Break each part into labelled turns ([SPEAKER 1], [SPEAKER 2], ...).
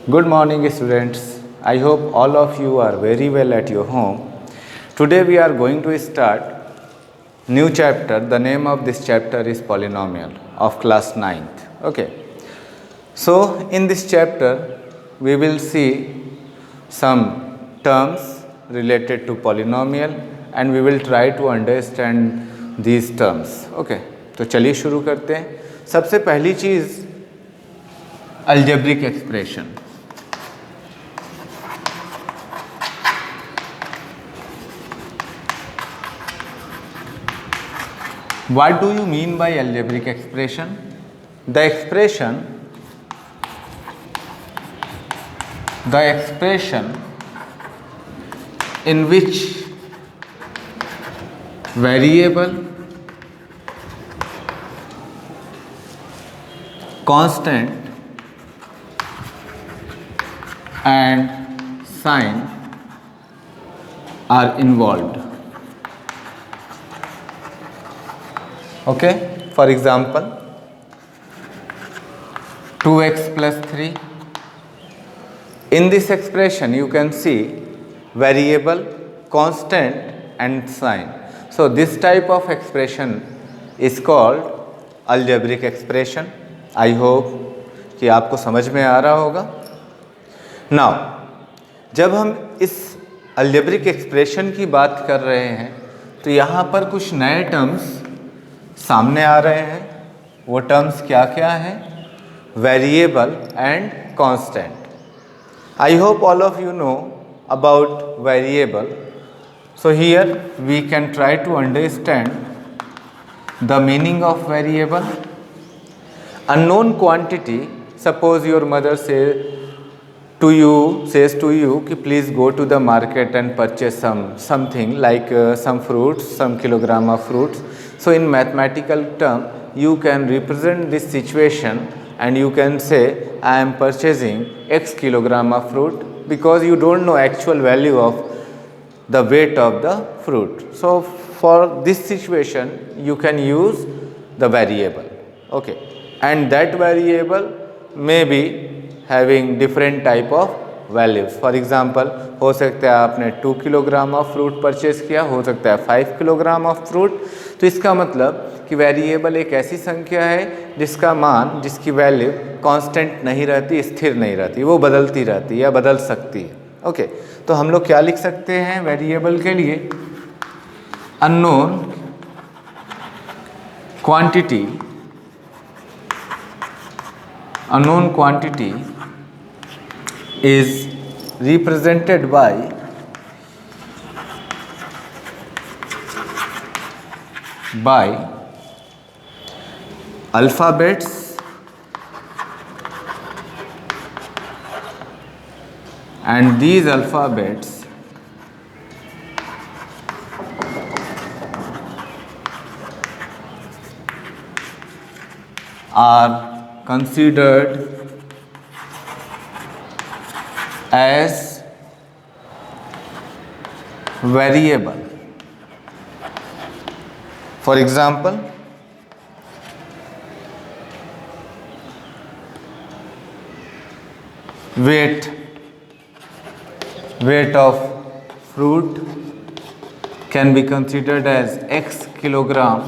[SPEAKER 1] Good morning, students. I hope all of you are very well at your home. Today we are going to start new chapter. The name of this chapter is polynomial of class 9th. Okay. So in this chapter we will see some terms related to polynomial and we will try to understand these terms. Okay. तो चलिए शुरू करते हैं. सबसे पहली चीज़ algebraic expression. What do you mean by algebraic expression? The expression in which variable, constant and sign are involved. Okay, for example 2x plus 3. In this expression you can see variable, constant and sign. So this type of expression is called algebraic expression. I hope कि आपको समझ में आ रहा होगा. Now जब हम इस algebraic expression की बात कर रहे हैं तो यहाँ पर कुछ नए टर्म्स सामने आ रहे हैं. वो टर्म्स क्या क्या हैं? Variable and constant. I hope all of you know about variable. So here we can try to understand the meaning of variable. Unknown quantity. Suppose your mother says to you कि please go to the market and purchase something like some fruits, some kilogram of fruits. So in mathematical term you can represent this situation and you can say I am purchasing x kilogram of fruit, because you don't know actual value of the weight of the fruit. So for this situation you can use the variable. Okay, and that variable may be having different type of values. For example हो सकता है आपने 2 kilogram of fruit purchase किया, हो सकता है 5 kilogram of fruit. तो इसका मतलब कि वेरिएबल एक ऐसी संख्या है जिसका मान, जिसकी वैल्यू कांस्टेंट नहीं रहती, स्थिर नहीं रहती, वो बदलती रहती है या बदल सकती है. ओके, तो हम लोग क्या लिख सकते हैं वेरिएबल के लिए? Unknown quantity. Unknown quantity is represented by alphabets and these alphabets are considered as variable. For example weight of fruit can be considered as x kilogram.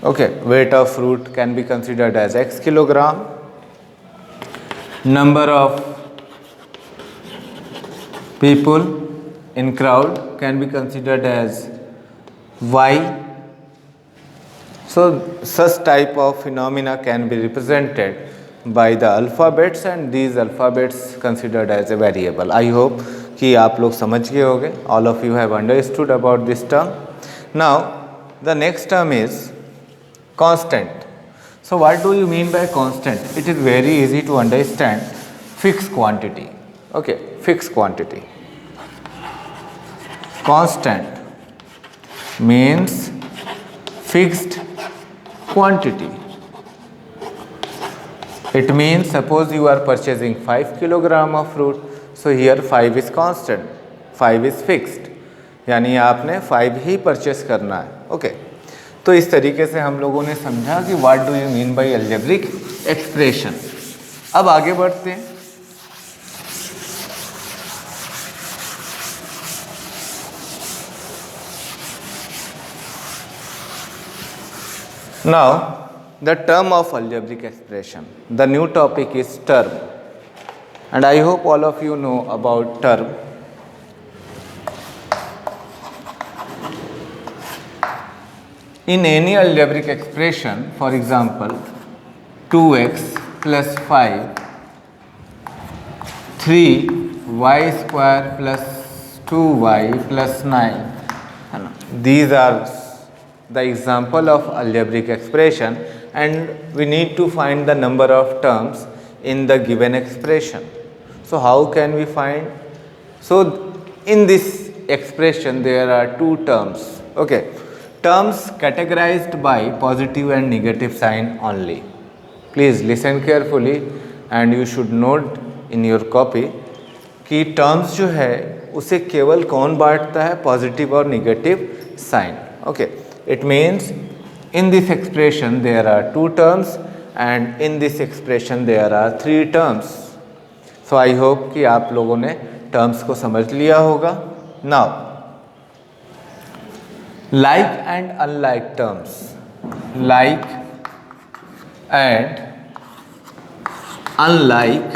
[SPEAKER 1] Okay, weight of fruit can be considered as x kilogram. Number of people in crowd can be considered as y. So such type of phenomena can be represented by the alphabets and these alphabets considered as a variable. I hope कि आप लोग समझ गए होंगे. All of you have understood about this term. Now the next term is constant. So what do you mean by constant? It is very easy to understand. Fixed quantity. Okay, fixed quantity. Constant means fixed quantity. It means suppose you are purchasing 5 kilogram of fruit, so here 5 is constant, 5 is fixed, यानी आपने 5 ही purchase करना है. Okay, तो इस तरीके से हम लोगों ने समझा कि what do you mean by algebraic expression. अब आगे बढ़ते हैं. Now, the term of algebraic expression. The new topic is term, and I hope all of you know about term. In any algebraic expression, for example, 2x plus 5, 3y square plus 2y plus 9. These are the example of algebraic expression, and we need to find the number of terms in the given expression. So how can we find? So in this expression there are two terms. Okay, terms categorized by positive and negative sign only. Please listen carefully and you should note in your copy कि terms जो है उसे केवल कौन बांटता है, positive और negative sign. Okay, it means in this expression there are two terms and in this expression there are three terms. So I hope कि आप लोगों ने terms को समझ लिया होगा. Now, like and unlike terms. Like and unlike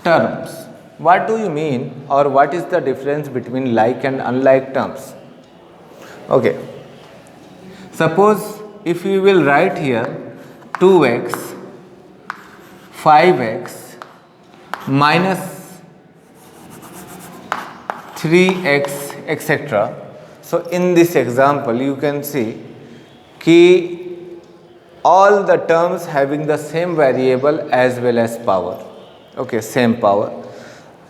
[SPEAKER 1] terms. What do you mean, or what is the difference between like and unlike terms? Okay. Suppose if we will write here 2x, 5x minus 3x etc. So in this example you can see कि all the terms having the same variable as well as power. Okay, same power.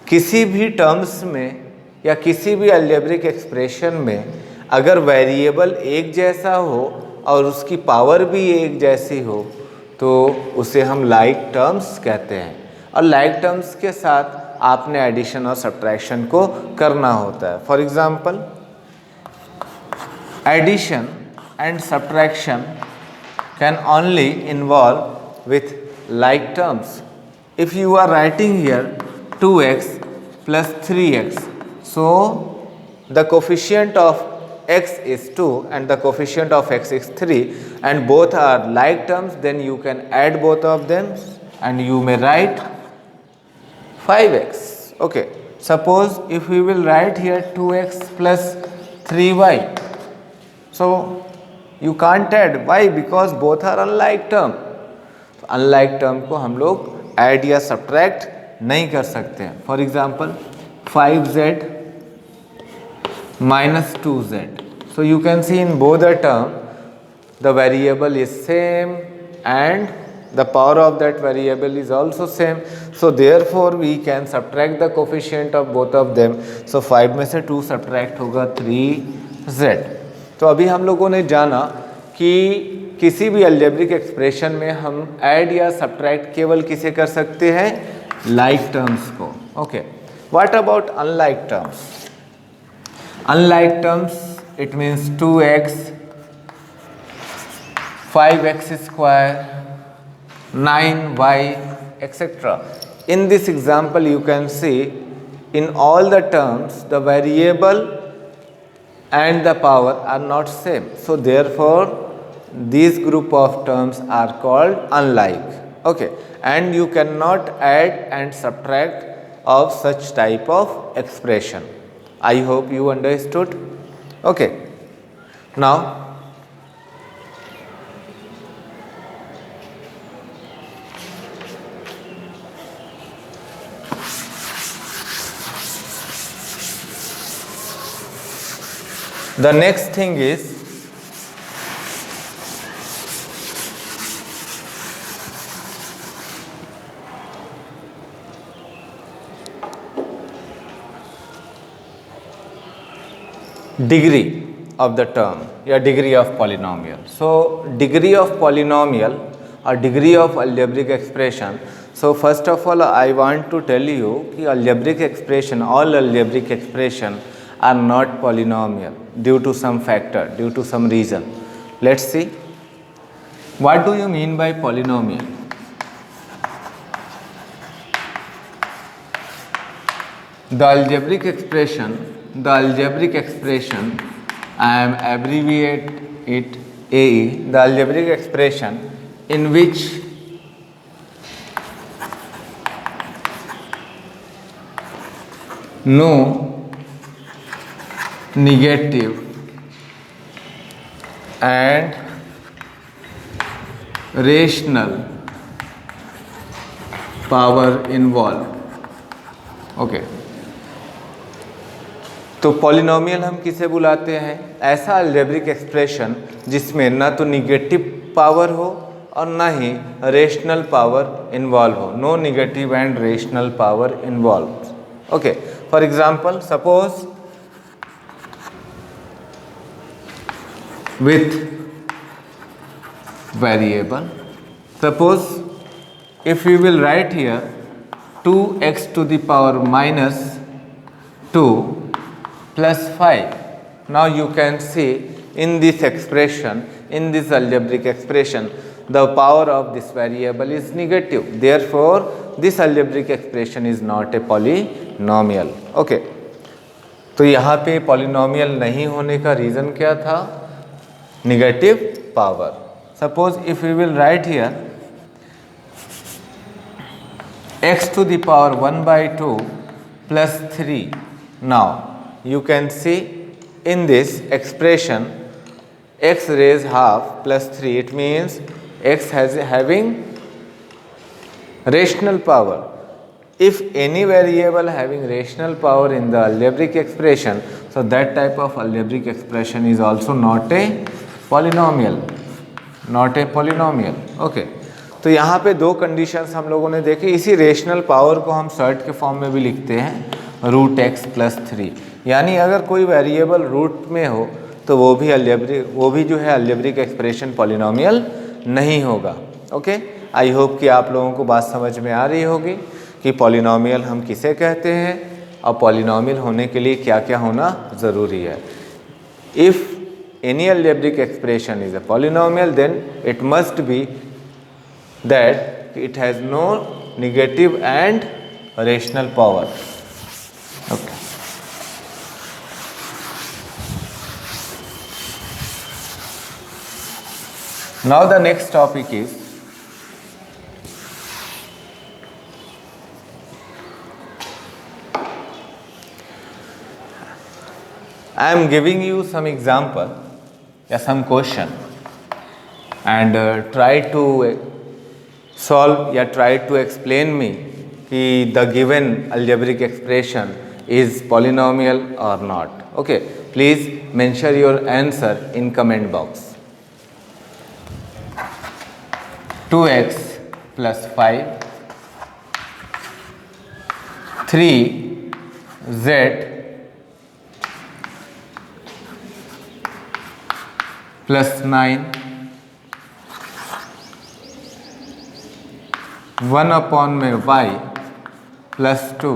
[SPEAKER 1] किसी भी terms में या किसी भी algebraic expression में अगर variable एक जैसा हो और उसकी पावर भी एक जैसी हो तो उसे हम लाइक टर्म्स कहते हैं. और लाइक टर्म्स के साथ आपने एडिशन और सब्ट्रैक्शन को करना होता है. For example, addition and subtraction can only involve with like terms. If you are writing here 2x plus 3x, so the coefficient of x is 2 and the coefficient of x is 3 and both are like terms, then you can add both of them and you may write 5x. Okay, suppose if we will write here 2x plus 3y, so you can't add. Why? Because both are unlike term. तो unlike term को हम लोग add या subtract नहीं कर सकते हैं. For example 5z minus 2z. So you can see in both the term the variable is same and the power of that variable is also same. So therefore we can subtract the coefficient of both of them. So 5 में से 2 subtract होगा 3z. तो अभी हम लोगों ने जाना कि किसी भी अलजेब्रिक एक्सप्रेशन में हम ऐड या सब्ट्रैक्ट केवल किसे कर सकते हैं, like terms को. Okay, what about unlike terms? Unlike terms, it means 2x, 5x square, 9y etc. In this example you can see in all the terms the variable and the power are not same. So therefore these group of terms are called unlike. Okay, and you cannot add and subtract of such type of expression. I hope you understood. Okay, now the next thing is degree of the term या degree of polynomial. So degree of polynomial or degree of algebraic expression. So first of all I want to tell you कि algebraic expression, all algebraic expression are not polynomial due to some factor, due to some reason. Let's see. What do you mean by polynomial? The algebraic expression, I am abbreviate it AE, the algebraic expression in which no negative and rational power involved. Okay तो polynomial हम किसे बुलाते हैं? ऐसा algebraic expression जिसमें ना तो negative power हो और ना ही रेशनल पावर इन्वॉल्व हो. No negative and rational power involve. Okay, for example suppose with variable, suppose if we will write here 2x to the power minus 2 plus 5. Now you can see in this expression, in this algebraic expression, the power of this variable is negative. Therefore this algebraic expression is not a polynomial. Okay, तो यहाँ पे polynomial नहीं होने का reason क्या था? Negative power. Suppose if we will write here x to the power 1 by 2 plus 3. Now you can see in this expression x raised half plus 3, it means x having rational power. If any variable having rational power in the algebraic expression, so that type of algebraic expression is also not a polynomial, not a polynomial. Okay, तो यहाँ पे दो conditions हम लोगों ने देखे. इसी rational power को हम सर्ट के फॉर्म में भी लिखते हैं रूट एक्स प्लस 3. यानी अगर कोई वेरिएबल रूट में हो तो वो भी जो है अलजेब्रिक एक्सप्रेशन पॉलिनोमियल नहीं होगा. ओके, आई होप कि आप लोगों को बात समझ में आ रही होगी कि पॉलिनोमियल हम किसे कहते हैं और पॉलिनोमियल होने के लिए क्या क्या होना ज़रूरी है. If any algebraic expression is a polynomial, then it must be that it has no negative and rational power. Okay. Now the next topic is I am giving you some example, some question, and try to solve या try to explain me कि the given algebraic expression is polynomial or not. Okay, please mention your answer in comment box. 2x plus 5, 3z plus 9, 1 upon में y plus 2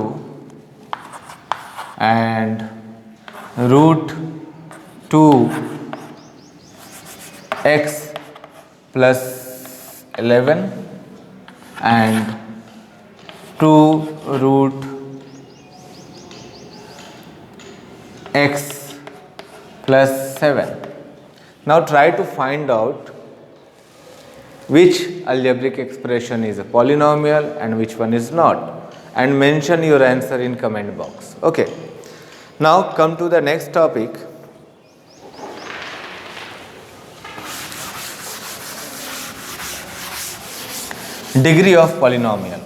[SPEAKER 1] and root 2 x plus 11 and 2 root x plus 7. Now try to find out which algebraic expression is a polynomial and which one is not, and mention your answer in comment box. Okay, now come to the next topic. Degree of polynomial.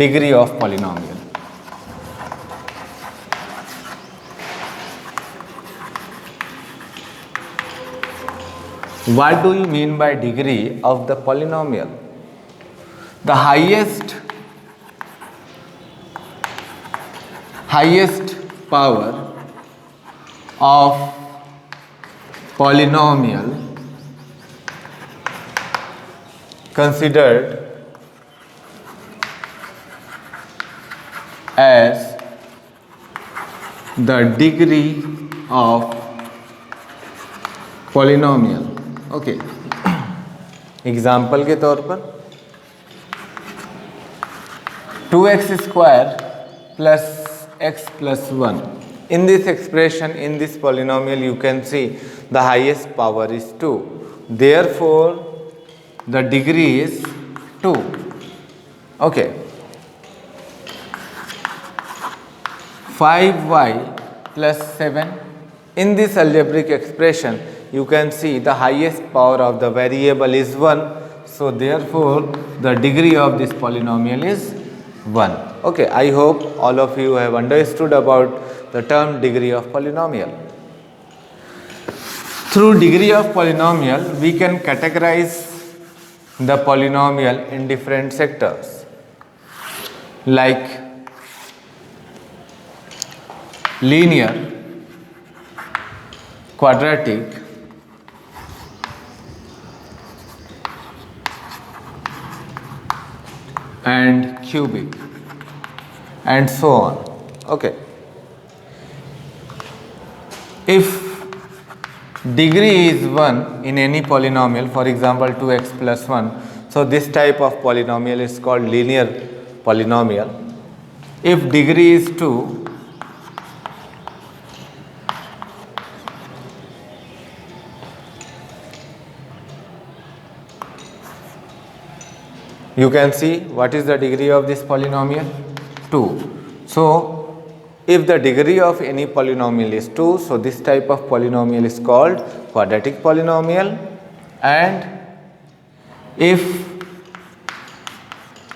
[SPEAKER 1] Degree of polynomial. What do you mean by degree of the polynomial? The highest power of polynomial considered as the degree of polynomial. Okay, example के तौर पर 2x square plus x plus 1 In this expression, in this polynomial, you can see the highest power is 2. Therefore, the degree is 2. Okay. 5y plus 7. In this algebraic expression, you can see the highest power of the variable is 1. So, therefore, the degree of this polynomial is 1. Okay, I hope all of you have understood about the term degree of polynomial. Through degree of polynomial, we can categorize the polynomial in different sectors, like linear, quadratic, and cubic, and so on. Okay. If degree is 1 in any polynomial, for example 2x plus 1, so this type of polynomial is called linear polynomial. If degree is 2, you can see what is the degree of this polynomial? 2. So, if the degree of any polynomial is 2, so this type of polynomial is called quadratic polynomial. And if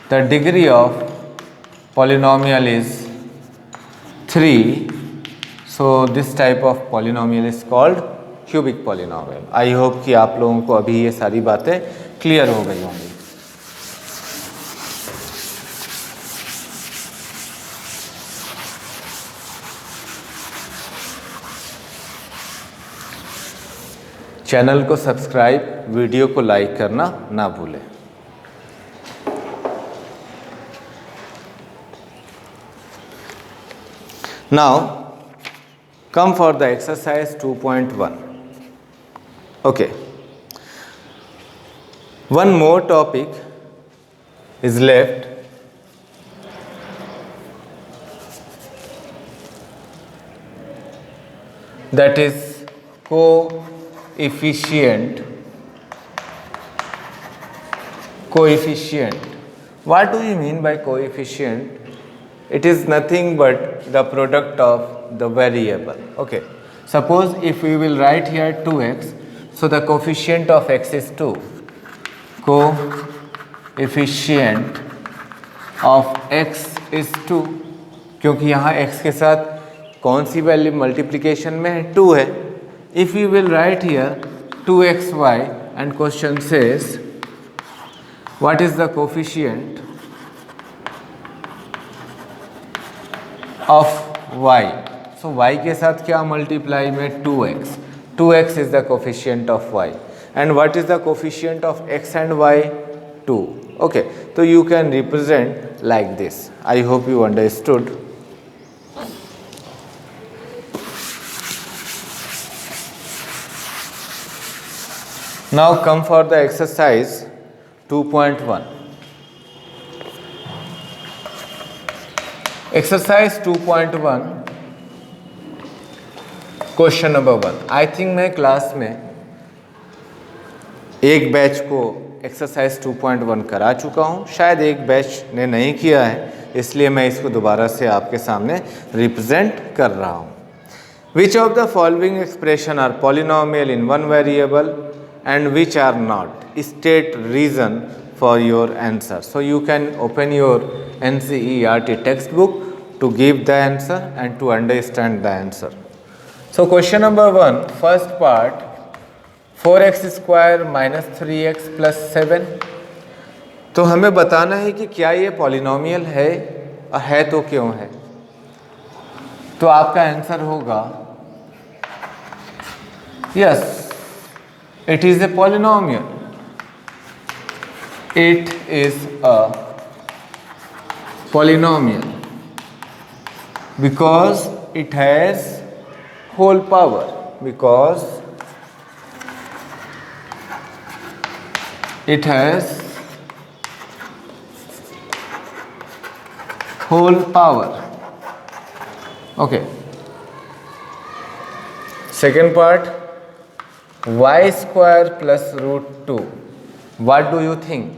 [SPEAKER 1] the degree of polynomial is 3, so this type of polynomial is called cubic polynomial. I hope कि आप लोगों को अभी ये सारी बातें clear हो गई होंगी. चैनल को सब्सक्राइब, वीडियो को लाइक करना ना भूलें. Now come for the exercise 2.1. Okay. One more topic is left. That is coefficient. What do you mean by coefficient? It is nothing but the product of the variable. Okay. Suppose if we will write here 2x, so the coefficient of x is 2. Coefficient of x is 2. क्योंकि यहाँ x के साथ कौन सी value multiplication में है? 2 है. If we will write here 2xy and question says what is the coefficient of y? So y के साथ क्या multiply में 2x. 2x is the coefficient of y. And what is the coefficient of x and y? 2. Okay. So you can represent like this. I hope you understood. Now come for the exercise 2.1. Exercise 2.1, question number 1. I think मैं class में एक batch को exercise 2.1 करा चुका हूँ, शायद एक batch ने नहीं किया है, इसलिए मैं इसको दोबारा से आपके सामने रिप्रेजेंट कर रहा हूँ. Which of the following expression are polynomial in one variable and which are not? State reason for your answer. So you can open your NCERT textbook to give the answer and to understand the answer. So question number 1, first part, 4x square minus 3x plus 7. तो हमें बताना है कि क्या ये polynomial है तो क्यों है. तो आपका आंसर होगा yes, it is a polynomial. It is a polynomial because it has whole power. Because it has whole power. Okay. Second part, y square plus root 2. What do you think?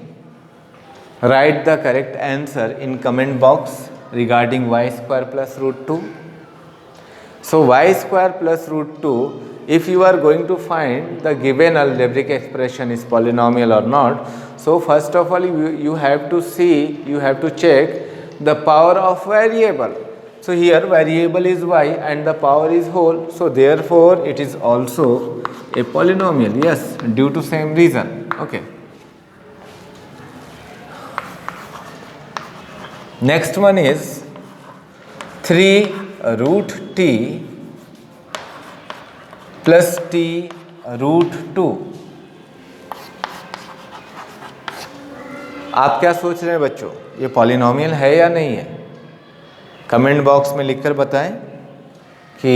[SPEAKER 1] Write the correct answer in comment box regarding y square plus root 2. So y square plus root 2, if you are going to find the given algebraic expression is polynomial or not, so first of all you have to see, you have to check the power of variable. So here variable is y and the power is whole, so therefore it is also a polynomial, yes, due to same reason. Okay. Next one is 3 root t plus t root 2. आप क्या सोच रहे हैं बच्चों, ये polynomial है या नहीं है? कमेंट बॉक्स में लिखकर बताएं कि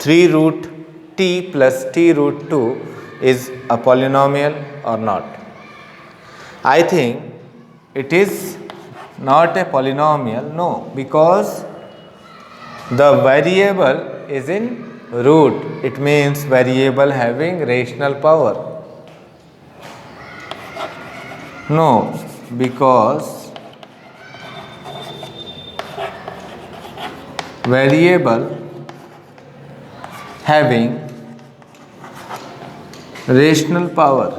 [SPEAKER 1] 3 root t plus t root 2 is a polynomial और not. I think it is not a polynomial, no, because the variable is in root. It means variable having rational power. No, because variable having rational power.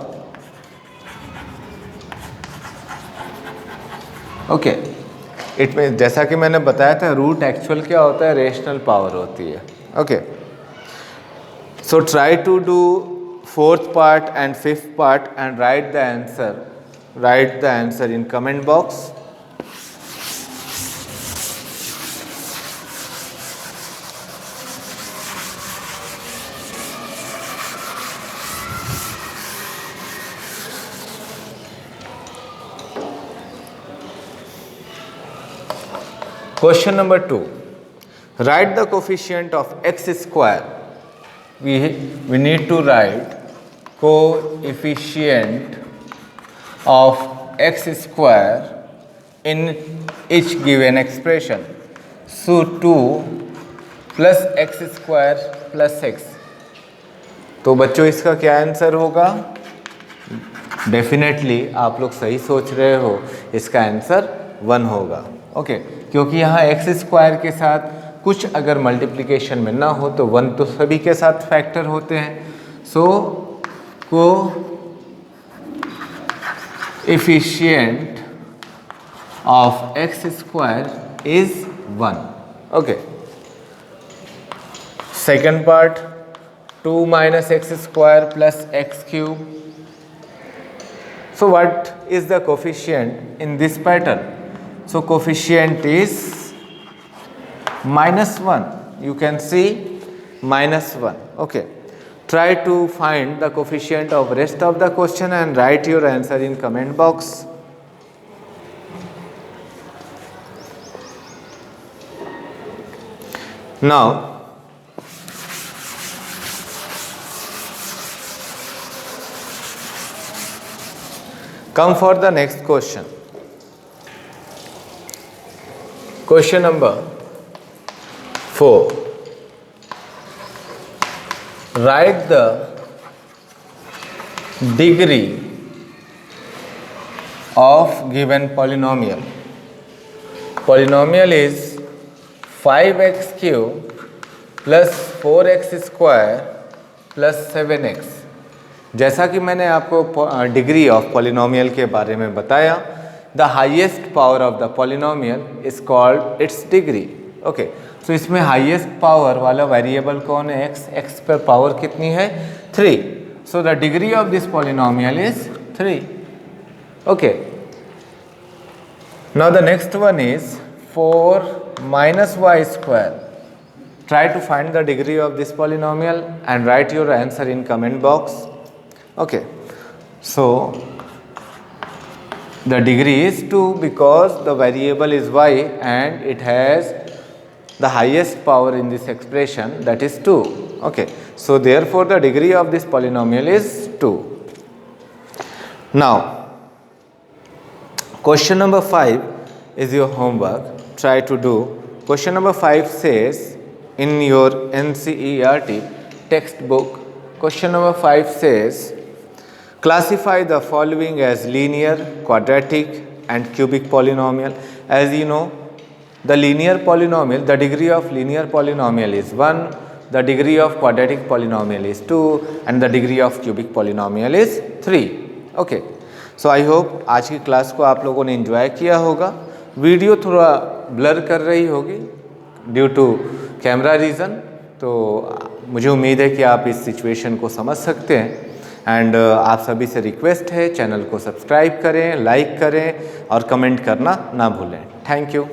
[SPEAKER 1] Okay, it mean जैसा कि मैंने बताया था root actual क्या होता है, rational power होती है. Okay, so try to do fourth part and fifth part and write the answer in comment box. Question number 2. Write the coefficient of x square. We need to write coefficient of x square in each given expression. So 2 plus x square plus x. तो बच्चों इसका क्या answer होगा? Definitely आप लोग सही सोच रहे हो, इसका आंसर 1 होगा. ओके, क्योंकि यहाँ एक्स स्क्वायर के साथ कुछ अगर मल्टीप्लिकेशन में ना हो तो 1 तो सभी के साथ फैक्टर होते हैं. So coefficient of X square is 1. Okay, second part 2 minus x square plus x cube. So what is the coefficient in this pattern? So coefficient is -1. You can see -1. Okay. Try to find the coefficient of rest of the question and write your answer in comment box. Now come for the next question. Question number 4. Write the degree of given polynomial. Polynomial is 5x cube plus 4x square plus 7x. जैसा कि मैंने आपको degree of polynomial के बारे में बताया, the highest power of the polynomial is called its degree. Okay, so इसमें highest power वाला वेरिएबल कौन है? एक्स. एक्स पर पावर कितनी है? 3. So the degree of this polynomial is 3. Okay, now the next one is 4 minus y square. Try to find the degree of this polynomial and write your answer in comment box. Okay, so the degree is 2 because the variable is y and it has the highest power in this expression, that is 2. Okay, so therefore the degree of this polynomial is 2. Now question number 5 is your homework. Try to do. Question number 5 says in your NCERT textbook. Question number 5 says, classify the following as linear, quadratic and cubic polynomial. As you know, the linear polynomial, the degree of linear polynomial is 1, the degree of quadratic polynomial is 2 and the degree of cubic polynomial is 3. Okay. So I hope आज की class को आप लोगों ने enjoy किया होगा. Video थोड़ा blur कर रही होगी ड्यू टू कैमरा रीज़न, तो मुझे उम्मीद है कि आप इस सिचुएशन को समझ सकते हैं. एंड आप सभी से रिक्वेस्ट है, चैनल को सब्सक्राइब करें, लाइक करें और कमेंट करना ना भूलें. Thank you.